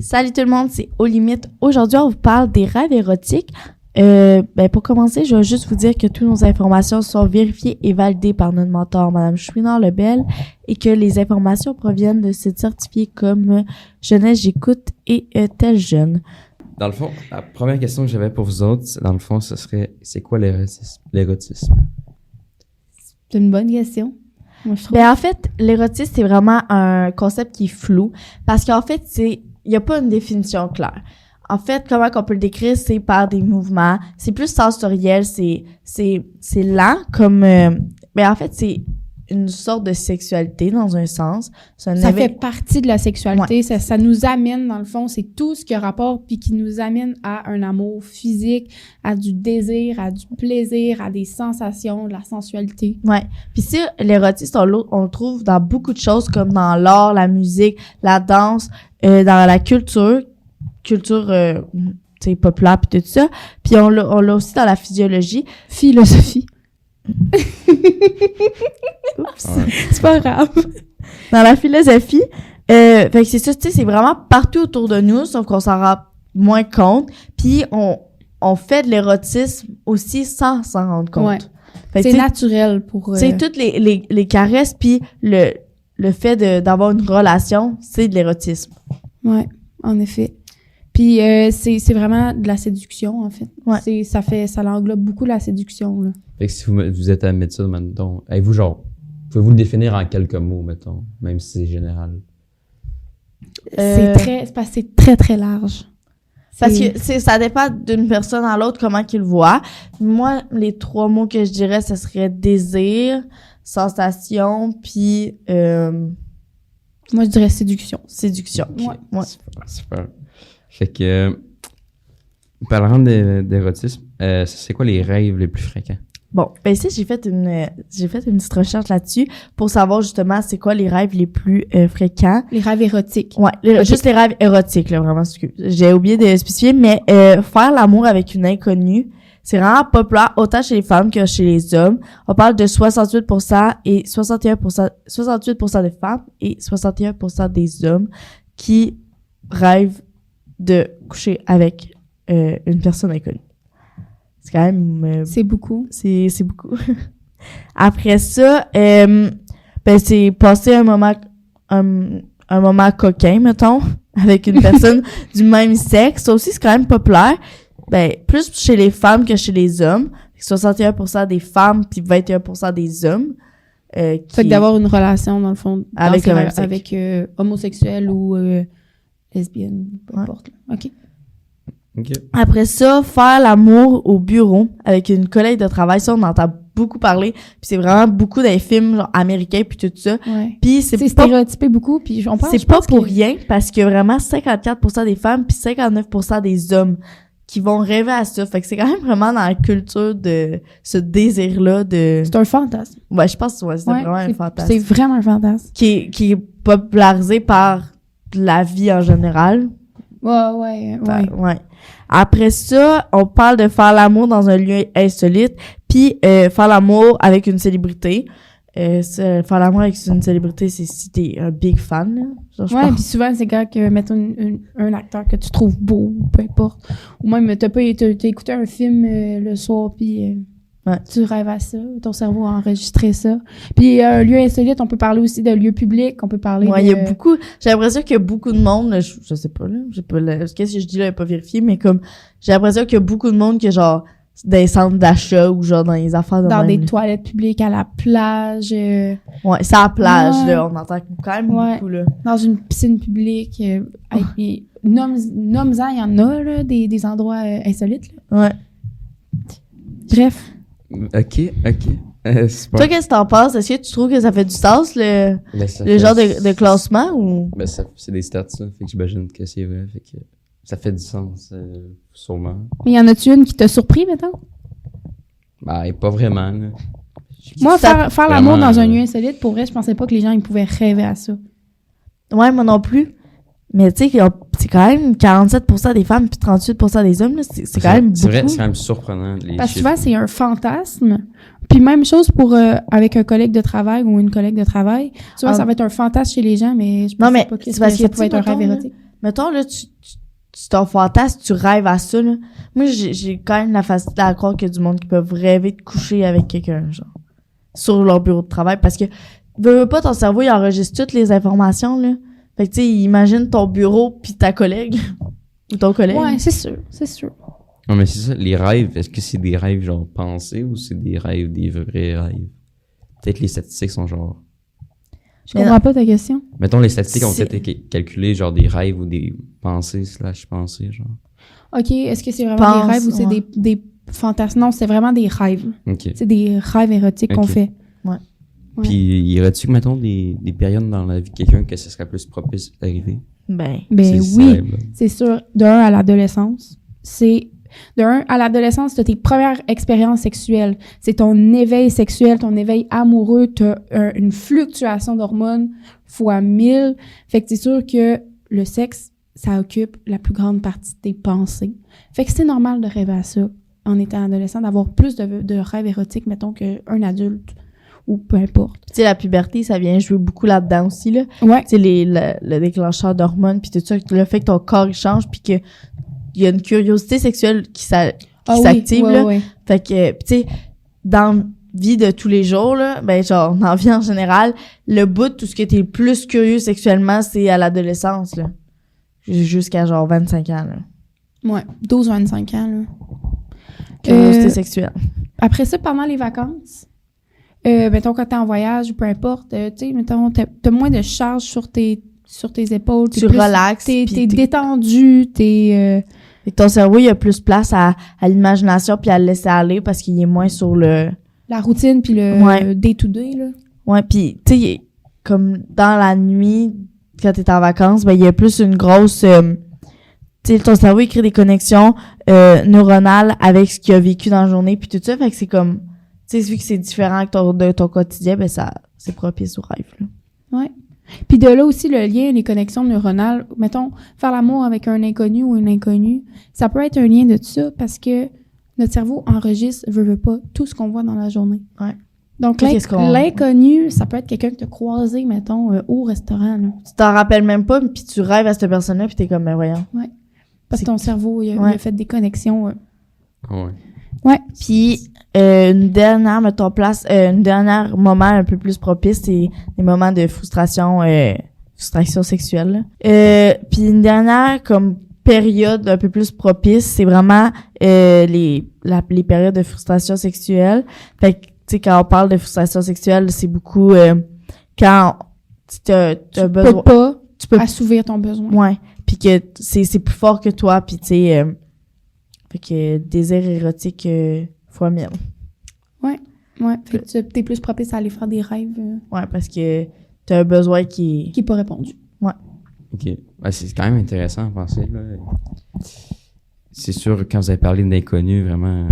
Salut tout le monde, c'est Aux Limites. Aujourd'hui, on vous parle des rêves érotiques. Pour commencer, je vais juste vous dire que toutes nos informations sont vérifiées et validées par notre mentor, Madame Chouinard-Lebel, et que les informations proviennent de sites certifiés comme Jeunesse J'écoute et Tel Jeune. Dans le fond, la première question que j'avais pour vous autres, dans le fond, ce serait, c'est quoi l'érotisme? C'est une bonne question. Moi, je trouve. En fait, l'érotisme, c'est vraiment un concept qui est flou, parce qu'en fait, il n'y a pas une définition claire. En fait, comment qu'on peut le décrire, c'est par des mouvements. C'est plus sensoriel, c'est lent, comme... en fait, c'est une sorte de sexualité, dans un sens. Ça fait partie de la sexualité. Ouais. Ça nous amène, dans le fond, c'est tout ce qui a rapport, puis qui nous amène à un amour physique, à du désir, à du plaisir, à des sensations, de la sensualité. Ouais. Puis ça, l'érotisme, on le trouve dans beaucoup de choses, comme dans l'art, la musique, la danse, dans la culture populaire puis tout ça. Puis on l'a aussi dans la physiologie. Philosophie. Oups. Ouais. C'est pas grave. Dans la philosophie. Fait que c'est ça, tu sais, c'est vraiment partout autour de nous, sauf qu'on s'en rend moins compte. Puis on fait de l'érotisme aussi sans s'en rendre compte. Ouais. Fait que, c'est naturel pour... C'est toutes les caresses puis le fait d'avoir une relation, c'est de l'érotisme. Ouais, en effet. Puis c'est vraiment de la séduction, en fait. Ouais. Ça l'englobe beaucoup la séduction, là. Fait que si vous êtes à médecine, mettons, pouvez-vous le définir en quelques mots, mettons, même si c'est général? C'est très, très large. Parce que ça dépend d'une personne à l'autre comment qu'il le voit. Moi, les 3 mots que je dirais, ce serait désir, sensation, puis moi, je dirais séduction. Séduction. Okay. Ouais. Super. Fait que, parlant d'érotisme, c'est quoi les rêves les plus fréquents? Bon, ici, j'ai fait une petite recherche là-dessus pour savoir justement c'est quoi les rêves les plus fréquents. Les rêves érotiques. Ouais, juste les rêves érotiques, là, vraiment, j'ai oublié de spécifier, mais faire l'amour avec une inconnue, c'est vraiment populaire autant chez les femmes que chez les hommes. On parle de 68% et 68% des femmes et 61% des hommes qui rêvent de coucher avec une personne inconnue. C'est quand même... c'est beaucoup. C'est beaucoup. Après ça, c'est passer un moment coquin, mettons, avec une personne du même sexe. Ça aussi, c'est quand même populaire. Plus chez les femmes que chez les hommes. 61% des femmes puis 21% des hommes. Fait que d'avoir une relation, dans le fond, avec le même sexe. Avec homosexuel ou lesbienne, peu importe. OK. Après ça, faire l'amour au bureau avec une collègue de travail, ça, on entend beaucoup parler. Puis c'est vraiment beaucoup dans les films genre, américains puis tout ça. Ouais. Puis c'est stéréotypé beaucoup. Puis on pense, c'est pas pour rien parce qu'il y a vraiment 54% des femmes puis 59% des hommes qui vont rêver à ça. Fait que c'est quand même vraiment dans la culture de ce désir-là de... C'est un fantasme. Ouais, je pense que c'est vraiment un fantasme. C'est vraiment un fantasme. Qui est popularisé par la vie en général. Ouais. Après ça, on parle de faire l'amour dans un lieu insolite, puis faire l'amour avec une célébrité. Faire l'amour avec une célébrité, c'est si t'es un big fan. Là. Genre, puis souvent, c'est quand que mettons un acteur que tu trouves beau, peu importe. Ou même, t'as écouté un film le soir, puis tu rêves à ça. Ton cerveau a enregistré ça. Puis un lieu insolite, on peut parler aussi de lieu public, on peut parler il y a beaucoup... J'ai l'impression qu'il y a beaucoup de monde, là, je sais pas, là, qu'est-ce que je dis là, j'ai pas vérifié, mais comme, j'ai l'impression qu'il y a beaucoup de monde qui genre, dans les centres d'achat ou genre dans les affaires de dans même, des toilettes publiques, à la plage. Ouais, c'est à la plage, là, on entend quand même beaucoup, là. Dans une piscine publique. Nomme-en, il y en a, là, des endroits insolites, là. Ouais. Bref. OK. Toi, qu'est-ce que t'en penses? Est-ce que tu trouves que ça fait du sens, le genre de classement, ou? C'est des stats, ça. Fait que j'imagine que c'est vrai. Fait que ça fait du sens, sûrement. Mais y en a-tu une qui t'a surpris, mettons? Pas vraiment, là. Moi, faire l'amour dans un lieu insolite, pour vrai, je pensais pas que les gens ils pouvaient rêver à ça. Ouais, moi non plus. Mais tu sais, c'est quand même 47% des femmes puis 38% des hommes, là. C'est quand même beaucoup. C'est vrai, c'est quand même surprenant. Parce que souvent, c'est un fantasme. Puis même chose pour avec un collègue de travail ou une collègue de travail. Souvent, ça va être un fantasme chez les gens, mais je pense pas que ça pouvait être un rêve érotique. mettons, là, tu t'en fantasmes, tu rêves à ça, là. Moi, j'ai quand même la facilité à croire qu'il y a du monde qui peuvent rêver de coucher avec quelqu'un, genre, sur leur bureau de travail, parce que, veux pas, ton cerveau, il enregistre toutes les informations, là. Fait que, tu sais, imagine ton bureau pis ta collègue, ou ton collègue. Ouais, c'est sûr. Non, mais c'est ça, les rêves, est-ce que c'est des rêves, genre, pensés, ou c'est des rêves, des vrais rêves? Peut-être les statistiques sont genre... Je comprends pas ta question. Mettons, les statistiques ont peut-être été calculées, genre, des rêves ou des pensées / pensées, genre. OK, est-ce que c'est vraiment des rêves ou c'est ouais. des fantasmes? Non, c'est vraiment des rêves. OK. C'est des rêves érotiques qu'on Ok. fait. Ouais. Puis, y aurait-tu, mettons, des périodes dans la vie de quelqu'un que ce serait plus propice d'arriver? Ben, Ben Ces oui, rêves-là. c'est sûr. De 1 à l'adolescence, t'as tes premières expériences sexuelles. C'est ton éveil sexuel, ton éveil amoureux. T'as une fluctuation d'hormones fois 1000. Fait que c'est sûr que le sexe, ça occupe la plus grande partie de tes pensées. Fait que c'est normal de rêver à ça en étant adolescent, d'avoir plus de rêves érotiques, mettons, qu'un adulte ou peu importe. tu sais, la puberté, ça vient jouer beaucoup là-dedans aussi, là. Ouais. Tu sais, le déclencheur d'hormones, puis tout ça, le fait que ton corps, il change, puis que il y a une curiosité sexuelle qui s'active, là. Ouais. Fait que, tu sais, dans la vie de tous les jours, là, ben, genre, dans la vie en général, le bout de tout ce que t'es le plus curieux sexuellement, c'est à l'adolescence, là. Jusqu'à, genre, 25 ans, là. Ouais. 12-25 ans, là. Curiosité sexuelle. Après ça, pendant les vacances, mettons, quand t'es en voyage ou peu importe, tu sais, mettons, t'as moins de charge sur tes épaules. Tu relaxes. T'es puis détendu, et ton cerveau, il a plus place à l'imagination puis à le laisser aller parce qu'il est moins sur le... la routine puis le Ouais. day-to-day, là. Ouais, puis tu sais, comme dans la nuit, quand t'es en vacances, ben il y a plus une grosse... tu sais, ton cerveau, il crée des connexions neuronales avec ce qu'il a vécu dans la journée puis tout ça. Fait que c'est comme... Tu sais, vu que c'est différent de ton quotidien, ben c'est propice au rêve, là. Ouais. Puis de là aussi, le lien, les connexions neuronales, mettons, faire l'amour avec un inconnu ou une inconnue, ça peut être un lien de tout ça parce que notre cerveau enregistre, veut pas, tout ce qu'on voit dans la journée. Ouais. Donc, l'inconnu, ça peut être quelqu'un que tu as croisé, mettons, au restaurant, là. Tu t'en rappelles même pas, puis tu rêves à cette personne-là, puis t'es comme, ben voyons. Parce que ton cerveau, il a fait des connexions. Ouais. Ouais. Puis une dernière moment un peu plus propice, c'est des moments de frustration sexuelle. Puis une dernière comme période un peu plus propice, c'est vraiment les périodes de frustration sexuelle. Fait que tu sais, quand on parle de frustration sexuelle, c'est beaucoup quand t'as besoin, Tu peux pas assouvir ton besoin. ouais, puis que c'est plus fort que toi, puis tu sais fait que désir érotique fois 1000. Ouais. Fait que t'es plus propice à aller faire des rêves Ouais, parce que t'as un besoin qui est pas répondu. OK. Ouais, c'est quand même intéressant à penser, là. C'est sûr, quand vous avez parlé d'inconnus, vraiment,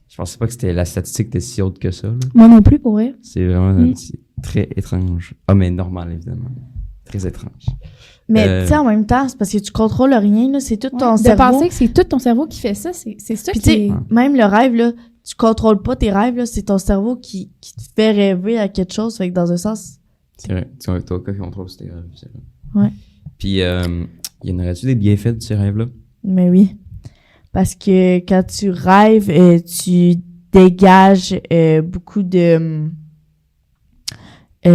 je pensais pas que la statistique était si haute que ça, là. Moi non plus, pour vrai. C'est vraiment c'est très étrange. Ah, mais normal, évidemment. Très étrange. Mais tu sais, en même temps, c'est parce que tu contrôles rien, là. C'est tout ton De cerveau. penser que c'est tout ton cerveau qui fait ça, c'est ça Puis qui tu sais, est... même le rêve, là, tu contrôles pas tes rêves, là. C'est ton cerveau qui te fait rêver à quelque chose. Fait que dans un sens... C'est vrai. Tu as toi qui contrôle tes rêves, c'est vrai. Ouais. Puis, y en aurait-tu des bienfaits de ces rêves-là? Mais oui. Parce que quand tu rêves, tu dégages beaucoup de... tu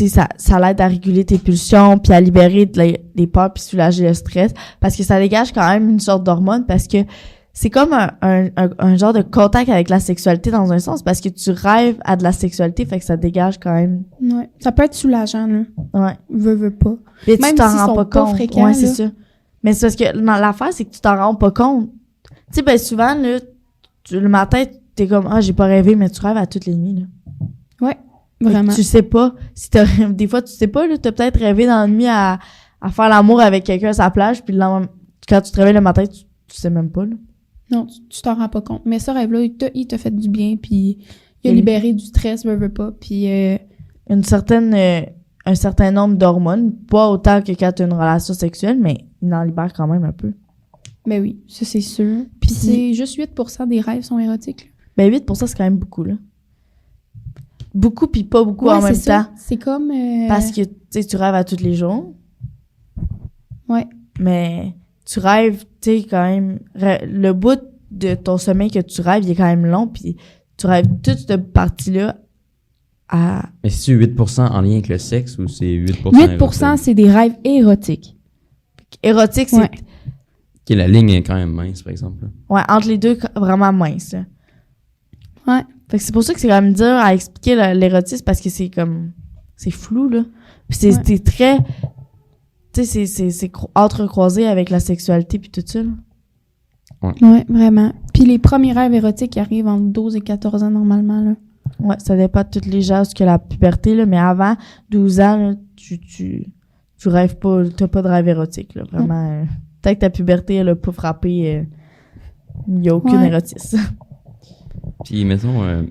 sais, ça l'aide à réguler tes pulsions puis à libérer des peurs puis soulager le stress parce que ça dégage quand même une sorte d'hormone parce que c'est comme un genre de contact avec la sexualité dans un sens parce que tu rêves à de la sexualité fait que ça dégage quand même. Ouais. Ça peut être soulageant, là. Ouais. Veux pas. Mais tu Même t'en s'ils rends sont pas pas compte. fréquents, Ouais, c'est là. ça. Mais c'est parce que l'affaire c'est que tu t'en rends pas compte. Tu sais, ben souvent là, le matin t'es comme j'ai pas rêvé mais tu rêves à toutes les nuits là. Ouais. Vraiment. Tu sais pas si des fois tu sais pas là, t'as peut-être rêvé dans la nuit à faire l'amour avec quelqu'un à sa plage puis le lendemain, quand tu te réveilles le matin tu sais même pas là. Non, tu t'en rends pas compte. Mais ce rêve-là, il t'a fait du bien, puis il a libéré du stress, veux pas, puis... un certain nombre d'hormones, pas autant que quand tu as une relation sexuelle, mais il en libère quand même un peu. Ben oui, ça c'est sûr. Puis c'est juste 8% des rêves sont érotiques. Ben 8%, c'est quand même beaucoup, là. Beaucoup puis pas beaucoup en même temps. C'est comme... Parce que tu rêves à tous les jours. Ouais. Mais tu rêves, tu sais, quand même, le bout de ton sommeil que tu rêves, il est quand même long, puis tu rêves toute cette partie-là à... Mais c'est 8% en lien avec le sexe ou c'est 8% 8%, érotique? c'est des rêves érotiques. Érotique, c'est... Ouais. Ok, la ligne est quand même mince, par exemple. Là. Ouais, entre les deux, vraiment mince, là. Ouais. Fait que c'est pour ça que c'est quand même dur à expliquer l'érotisme, parce que c'est comme... C'est flou, là. Puis c'est très... Tu sais, c'est entrecroisé avec la sexualité puis tout ça, là. Ouais, vraiment. Puis les premiers rêves érotiques ils arrivent entre 12 et 14 ans, normalement, là. Ouais, ça dépend de toutes les âges que la puberté, là, mais avant 12 ans, là, tu rêves pas, t'as pas de rêve érotique, là, vraiment. Peut-être que ta puberté, elle a pas frappé, il y a aucun érotisme. Puis, mettons,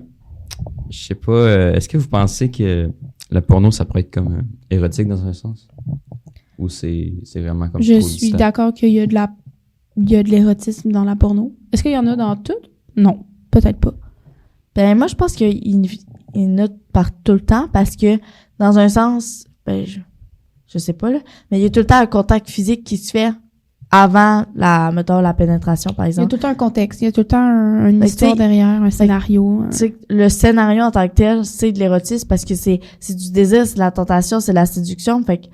je sais pas, est-ce que vous pensez que le porno, ça pourrait être comme érotique dans un sens? Ou c'est vraiment comme Je trop suis distant? d'accord qu'il y a de l'érotisme dans la porno. Est-ce qu'il y en a dans tout? Non, peut-être pas. Ben, moi, je pense qu'il note par tout le temps parce que, dans un sens, ben, je sais pas, là, mais il y a tout le temps un contact physique qui se fait avant mettons, la pénétration, par Il y a exemple. tout le temps un contexte, il y a tout le temps une histoire derrière, un scénario. Tu sais, le scénario en tant que tel, c'est de l'érotisme parce que c'est du désir, c'est de la tentation, c'est de la séduction, fait que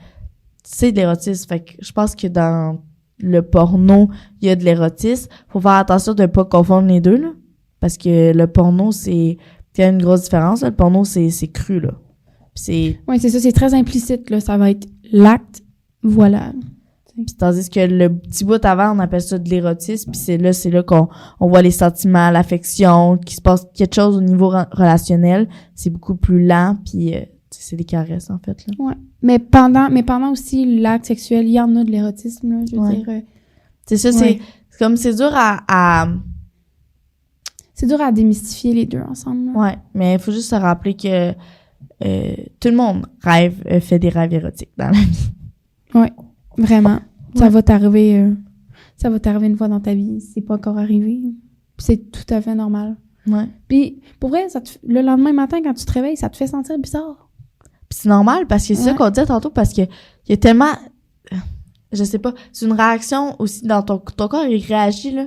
c'est de l'érotisme. Fait que je pense que dans le porno, il y a de l'érotisme. Faut faire attention de ne pas confondre les deux, là. Parce que le porno, il y a une grosse différence, là. Le porno, c'est cru, là. Oui, c'est ça, c'est très implicite, là. Ça va être l'acte, voilà. Puis tandis que le petit bout avant, on appelle ça de l'érotisme, puis c'est là qu'on voit les sentiments, l'affection, qu'il se passe quelque chose au niveau relationnel. C'est beaucoup plus lent, puis c'est des caresses, en fait, là. Ouais. Mais pendant aussi l'acte sexuel, il y en a de l'érotisme, là, je veux dire. C'est ça, c'est comme, c'est dur à c'est dur à démystifier les deux ensemble, là. Ouais, mais il faut juste se rappeler que tout le monde fait des rêves érotiques dans la vie. Ouais, vraiment. Ouais. Ça va t'arriver une fois dans ta vie, c'est pas encore arrivé. C'est tout à fait normal. Ouais. Puis pour vrai, le lendemain matin quand tu te réveilles, ça te fait sentir bizarre. Puis c'est normal parce que c'est ça qu'on disait tantôt, parce que il y a tellement, je sais pas, c'est une réaction aussi dans ton corps, il réagit, là.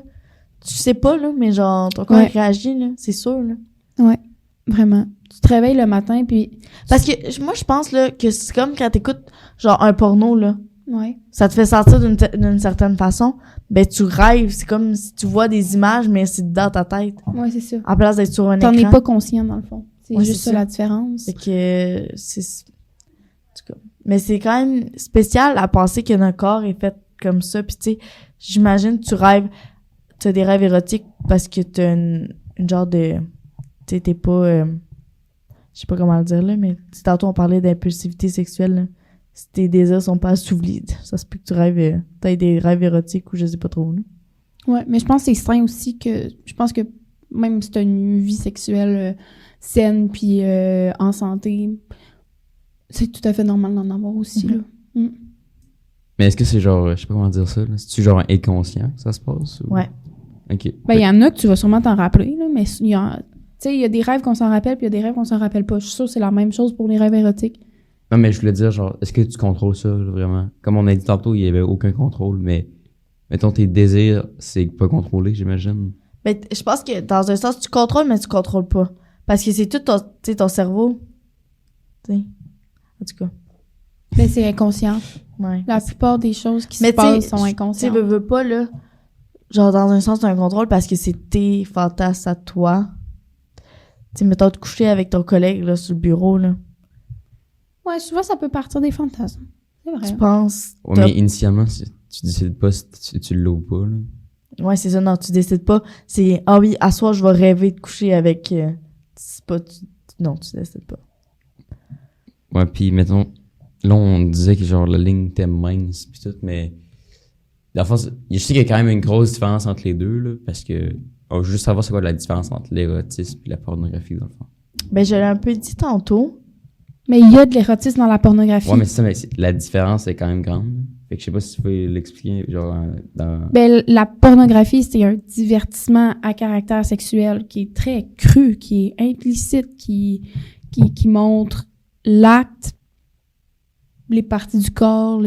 Tu sais pas, là, mais genre, ton corps il réagit, là, c'est sûr, là. Ouais, vraiment. Tu te réveilles le matin, puis... Parce que moi, je pense, là, que c'est comme quand t'écoutes, genre, un porno, là. Ouais. Ça te fait sentir d'une certaine façon. Ben, tu rêves, c'est comme si tu vois des images, mais c'est dans ta tête. Ouais, c'est ça. En place d'être sur un écran. T'en es pas conscient, dans le fond. C'est juste ça la différence. C'est que en tout cas. Mais c'est quand même spécial à penser que notre corps est fait comme ça. Puis tu sais, j'imagine tu rêves, tu as des rêves érotiques parce que t'as une genre de, tu sais, t'es pas, je sais pas comment le dire là, mais tantôt on parlait d'impulsivité sexuelle. Là. Si tes désirs sont pas assouvis, ça se peut que tu rêves, t'as des rêves érotiques ou je sais pas trop. Là. Ouais, mais je pense que c'est sain aussi que, je pense que même si t'as une vie sexuelle saine puis en santé, c'est tout à fait normal d'en avoir aussi, là. Mm. Mais est-ce que c'est genre, je sais pas comment dire ça, là, c'est-tu genre inconscient que ça se passe? Ou... Ouais. OK. Ben, il y en a que tu vas sûrement t'en rappeler, là, mais il y a des rêves qu'on s'en rappelle puis il y a des rêves qu'on s'en rappelle pas. Je suis sûre que c'est la même chose pour les rêves érotiques. Non, mais je voulais dire, genre, est-ce que tu contrôles ça, là, vraiment? Comme on a dit tantôt, il y avait aucun contrôle, mais mettons tes désirs, c'est pas contrôlé, j'imagine. Mais je pense que dans un sens, tu contrôles, mais tu contrôles pas. Parce que c'est tout ton cerveau. Tu sais. En tout cas. Mais c'est inconscient. Ouais. La plupart des choses qui se passent sont inconscientes. Tu veux pas, là. Genre, dans un sens, t'as un contrôle parce que c'est tes fantasmes à toi. Tu sais, mettons, te coucher avec ton collègue, là, sur le bureau, là. Ouais, souvent, ça peut partir des fantasmes. C'est vrai. Tu penses. Ouais, mais initialement, tu décides pas si tu l'as ou pas, là. Ouais, c'est ça. Non, tu décides pas. C'est, ah oui, à soir, je vais rêver de coucher avec. C'est pas. Non, tu décides pas. Ouais, pis mettons, là, on disait que genre la ligne était mince pis tout, mais dans le fond, je sais qu'il y a quand même une grosse différence entre les deux, là, parce que on veut juste savoir c'est quoi la différence entre l'érotisme et la pornographie, dans le fond. Ben, je l'ai un peu dit tantôt. Mais il y a de l'érotisme dans la pornographie. Ouais, mais c'est ça, mais la différence est quand même grande. Fait que je sais pas si tu peux l'expliquer, genre, dans... Ben, la pornographie, c'est un divertissement à caractère sexuel qui est très cru, qui est implicite, qui montre l'acte, les parties du corps,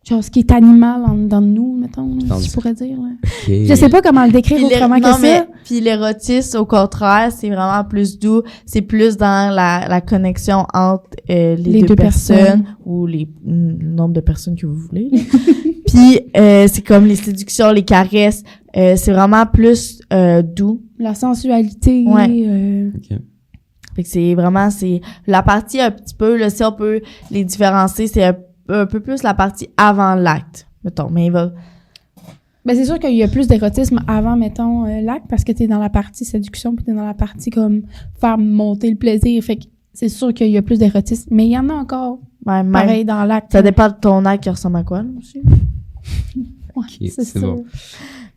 genre ce qui est animal en dedans de nous, mettons, là, si je pourrais dire. Là. Ok. Je sais pas comment le décrire autrement que ça. Puis l'érotisme, au contraire, c'est vraiment plus doux. C'est plus dans la connexion entre les deux personnes ou le nombre de personnes que vous voulez. Puis c'est comme les séductions, les caresses. C'est vraiment plus doux. La sensualité. Ouais. Ok. Fait que c'est la partie un petit peu, là, si on peut les différencier, c'est un peu plus la partie avant l'acte, mettons. Mais il va... Ben, c'est sûr qu'il y a plus d'érotisme avant, mettons, l'acte, parce que t'es dans la partie séduction, puis t'es dans la partie, comme, faire monter le plaisir. Fait que c'est sûr qu'il y a plus d'érotisme. Mais il y en a encore, Ouais, pareil, dans l'acte. Ça dépend de ton acte qui ressemble à quoi, là, aussi. Ouais, Ok, c'est c'est sûr. bon.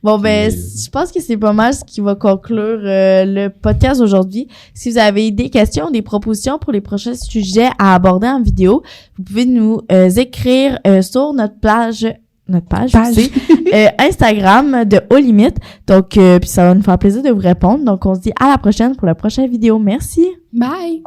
Bon, ben, je pense que c'est pas mal ce qui va conclure le podcast aujourd'hui. Si vous avez des questions, des propositions pour les prochains sujets à aborder en vidéo, vous pouvez nous écrire sur notre page c'est, Instagram de Aux Limites. Donc, puis ça va nous faire plaisir de vous répondre. Donc, on se dit à la prochaine pour la prochaine vidéo. Merci! Bye!